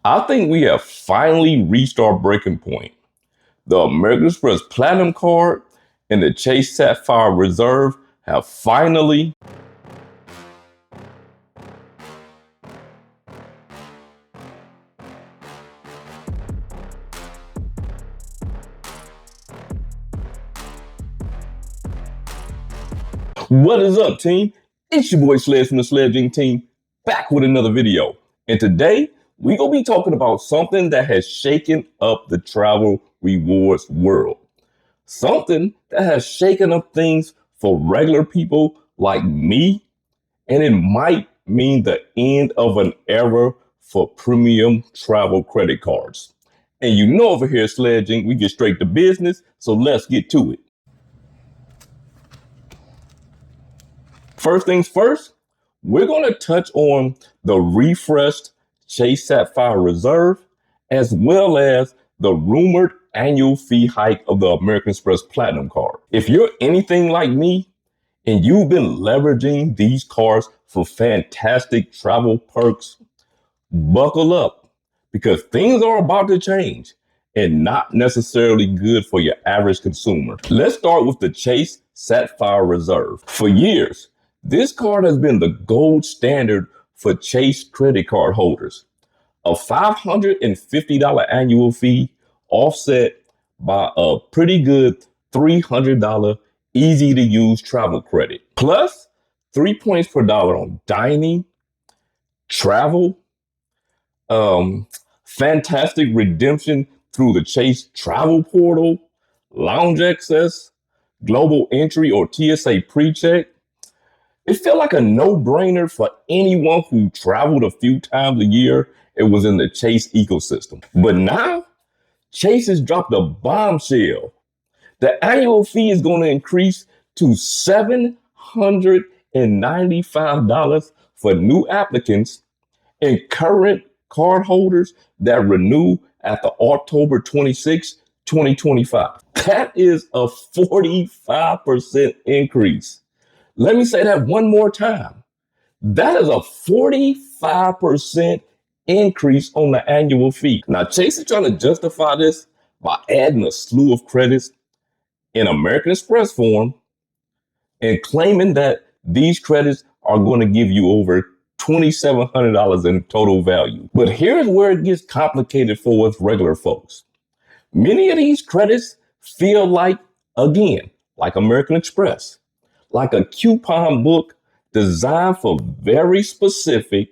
I think we have finally reached our breaking point. The American Express Platinum Card and the Chase Sapphire Reserve have finally What is up, team? It's your boy Sledge from the SledgeInc team, back with another video. And today, we're going to be talking about something that has shaken up the travel rewards world. Something that has shaken up things for regular people like me, and it might mean the end of an era for premium travel credit cards. And you know over here at SledgeInc, we get straight to business, so let's get to it. First things first, we're going to touch on the refreshed Chase Sapphire Reserve, as well as the rumored annual fee hike of the American Express Platinum Card. If you're anything like me and you've been leveraging these cards for fantastic travel perks, buckle up because things are about to change and not necessarily good for your average consumer. Let's start with the Chase Sapphire Reserve. For years, this card has been the gold standard for Chase credit card holders. A $550 annual fee offset by a pretty good $300 easy to use travel credit. Plus 3 points per dollar on dining, travel, fantastic redemption through the Chase travel portal, lounge access, global entry or TSA pre-check. It felt like a no-brainer for anyone who traveled a few times a year and was in the Chase ecosystem. But now, Chase has dropped a bombshell. The annual fee is going to increase to $795 for new applicants and current card holders that renew after October 26, 2025. That is a 45% increase. Let me say that one more time. That is a 45% increase on the annual fee. Now, Chase is trying to justify this by adding a slew of credits in American Express form and claiming that these credits are going to give you over $2,700 in total value. But here's where it gets complicated for us regular folks. Many of these credits feel like American Express, like a coupon book designed for very specific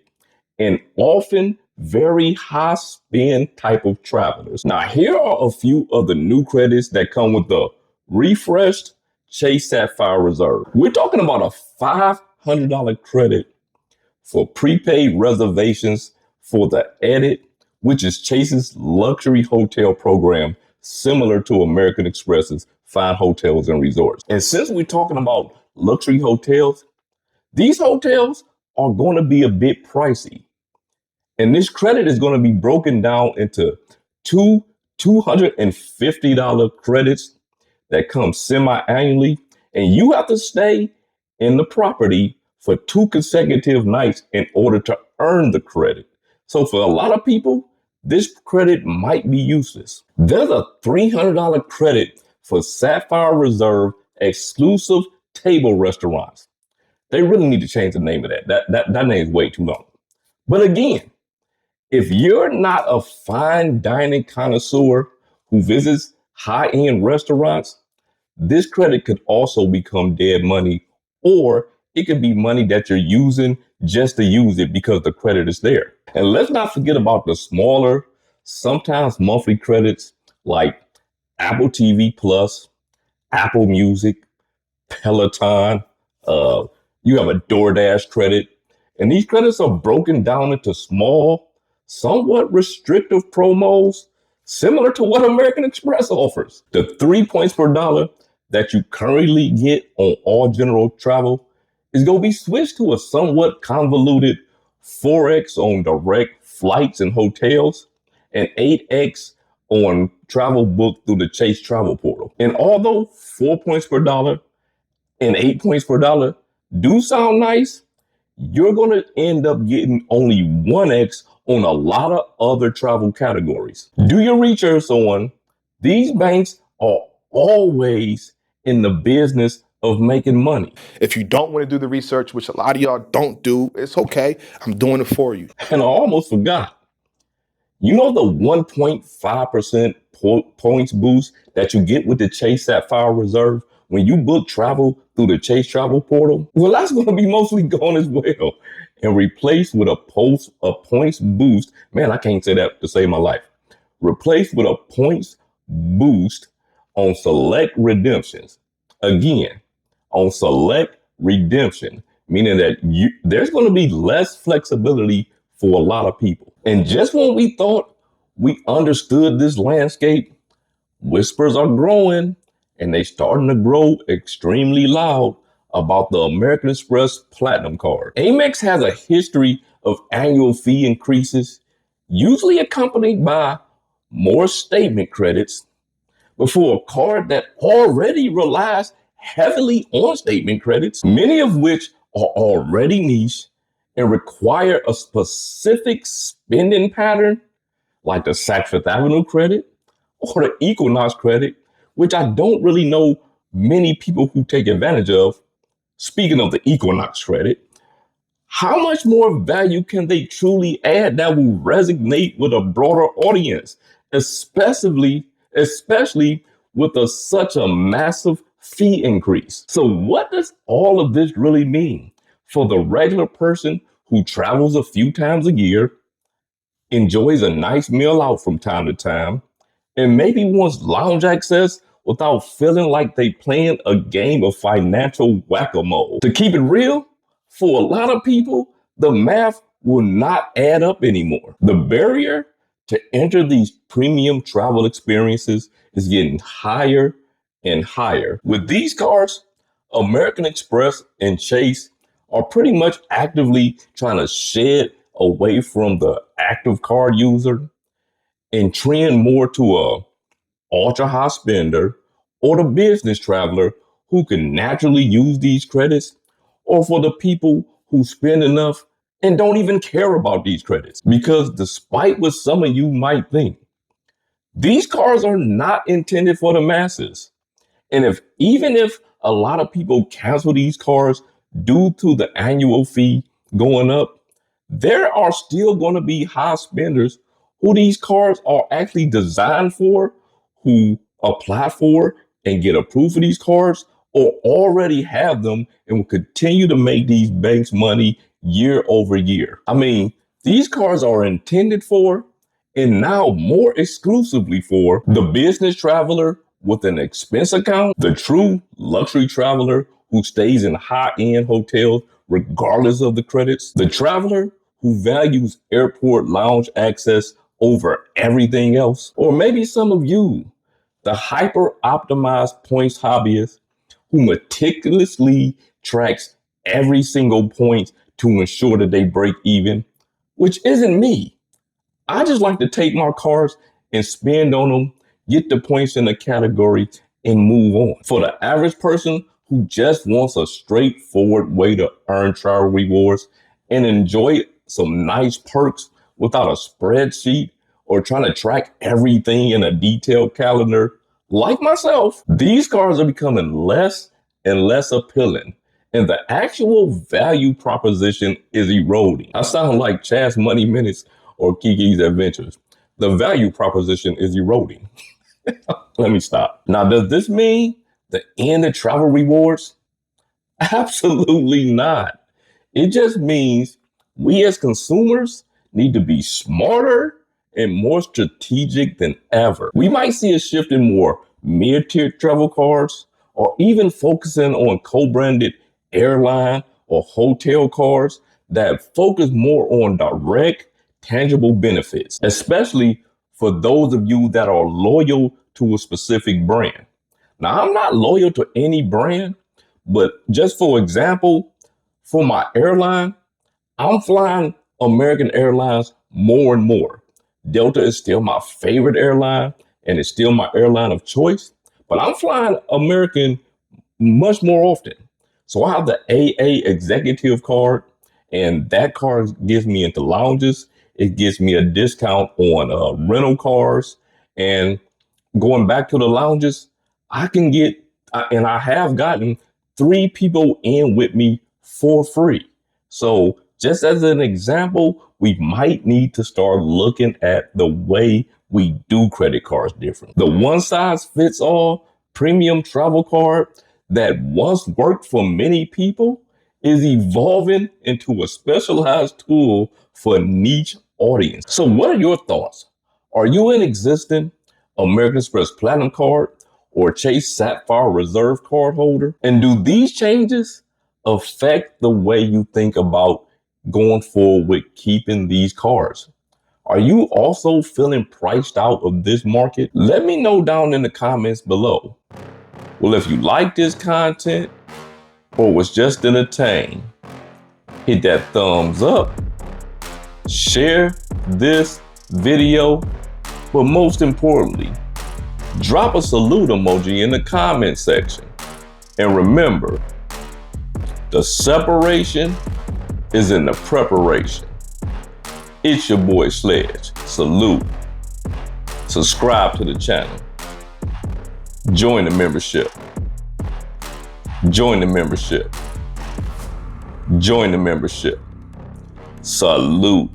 and often very high spend type of travelers. Now, here are a few of the new credits that come with the refreshed Chase Sapphire Reserve. We're talking about a $500 credit for prepaid reservations for the Edit, which is Chase's luxury hotel program, similar to American Express's fine hotels and resorts. And since we're talking about luxury hotels, these hotels are going to be a bit pricey. And this credit is going to be broken down into two $250 credits that come semi-annually. And you have to stay in the property for 2 consecutive nights in order to earn the credit. So for a lot of people, this credit might be useless. There's a $300 credit for Sapphire Reserve exclusive table restaurants. They really need to change the name of that. That name is way too long. But again, if you're not a fine dining connoisseur who visits high-end restaurants, this credit could also become dead money, or it could be money that you're using just to use it because the credit is there. And let's not forget about the smaller, sometimes monthly credits like Apple TV Plus, Apple Music, Peloton, you have a DoorDash credit, and these credits are broken down into small, somewhat restrictive promos, similar to what American Express offers. The 3 points per dollar that you currently get on all general travel is going to be switched to a somewhat convoluted 4x on direct flights and hotels and 8x on travel booked through the Chase travel portal. And although 4 points per dollar and 8 points per dollar do sound nice, you're going to end up getting only 1x on a lot of other travel categories. Do your research on these banks are always in the business of making money. If you don't want to do the research, which a lot of y'all don't do, it's okay. I'm doing it for you. And I almost forgot. You know the 1.5% points boost that you get with the Chase Sapphire Reserve when you book travel through the Chase Travel Portal? Well, that's going to be mostly gone as well and replaced with a points boost. Man, I can't say that to save my life. Replaced with a points boost on select redemptions. Again, on select redemption, meaning that there's going to be less flexibility for a lot of people. And just when we thought we understood this landscape, whispers are growing, and they starting to grow extremely loud about the American Express Platinum card. Amex has a history of annual fee increases, usually accompanied by more statement credits, but for a card that already relies heavily on statement credits, many of which are already niche and require a specific spending pattern, like the Saks Fifth Avenue credit or the Equinox credit, which I don't really know many people who take advantage of. Speaking of the Equinox credit, how much more value can they truly add that will resonate with a broader audience, especially with such a massive fee increase? So what does all of this really mean for the regular person who travels a few times a year, enjoys a nice meal out from time to time, and maybe wants lounge access without feeling like they playing a game of financial whack-a-mole? To keep it real, for a lot of people, the math will not add up anymore. The barrier to enter these premium travel experiences is getting higher and higher. With these cards, American Express and Chase are pretty much actively trying to shed away from the active card user and trend more to a ultra high spender or the business traveler who can naturally use these credits, or for the people who spend enough and don't even care about these credits. Because despite what some of you might think, these cards are not intended for the masses. And even if a lot of people cancel these cards due to the annual fee going up, there are still going to be high spenders who these cards are actually designed for, who apply for and get approved for these cards, or already have them and will continue to make these banks money year over year. I mean, these cards are intended for, and now more exclusively for, the business traveler with an expense account, the true luxury traveler who stays in high-end hotels regardless of the credits, the traveler who values airport lounge access over everything else, or maybe some of you, the hyper-optimized points hobbyist who meticulously tracks every single point to ensure that they break even, which isn't me. I just like to take my cards and spend on them, get the points in the category, and move on. For the average person who just wants a straightforward way to earn travel rewards and enjoy some nice perks without a spreadsheet or trying to track everything in a detailed calendar, like myself, these cards are becoming less and less appealing, and the actual value proposition is eroding. I sound like Chaz Money Minutes or Kiki's Adventures. The value proposition is eroding. Let me stop. Now, does this mean the end of travel rewards? Absolutely not. It just means we as consumers need to be smarter and more strategic than ever. We might see a shift in more mid-tier travel cards, or even focusing on co-branded airline or hotel cards that focus more on direct, tangible benefits, especially for those of you that are loyal to a specific brand. Now, I'm not loyal to any brand, but just for example, for my airline, I'm flying American Airlines more and more. Delta is still my favorite airline and it's still my airline of choice, but I'm flying American much more often. So I have the AA executive card, and that card gives me into lounges. It gives me a discount on rental cars. And going back to the lounges, I can get, and I have gotten 3 people in with me for free. So just as an example, we might need to start looking at the way we do credit cards different. The one size fits all premium travel card that once worked for many people is evolving into a specialized tool for niche audience. So what are your thoughts? Are you an existing American Express Platinum card or ChaseSapphireReserve card holder? And do these changes affect the way you think about going forward with keeping these cards? Are you also feeling priced out of this market? Let me know down in the comments below. Well, if you like this content or was just entertained, hit that thumbs up, share this video, but most importantly, drop a salute emoji in the comment section. And remember, the separation is in the preparation. It's your boy Sledge. Salute. Subscribe to the channel. Join the membership. Join the membership. Join the membership. Salute.